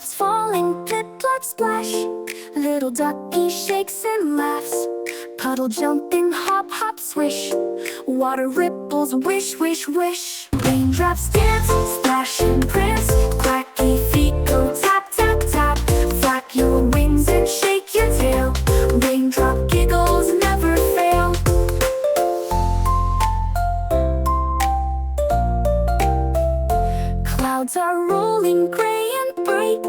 Raindrops falling, plip, plop, splash. Little ducky shakes and laughs. Puddle jumping, hop, hop, swish. Water ripples, wish, wish, wish. Raindrops dance, splash and prance. Quacky feet go tap, tap, tap. Flap your wings and shake your tail. Raindrop giggles never fail. Clouds are rolling gray and bright.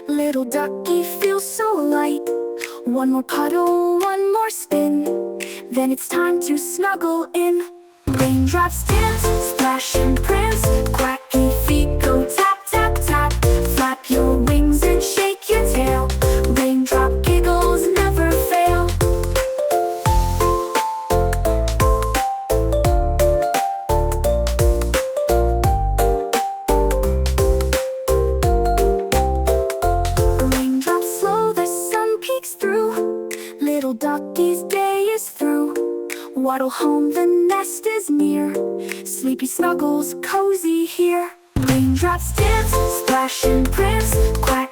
Little ducky feels so light. One more puddle, one more spin, then it's time to snuggle in. Raindrops dance, splash and prance. Quacky feet go tap, tap, tap. Flap your wings and shake your tail. Raindrop giggles never fail. Raindrops slow, the sun peeks through. Little ducky's day is through. Waddle home, the nest is near. Sleepy snuggles cozy here. Raindrops dance, splash and prance. Quack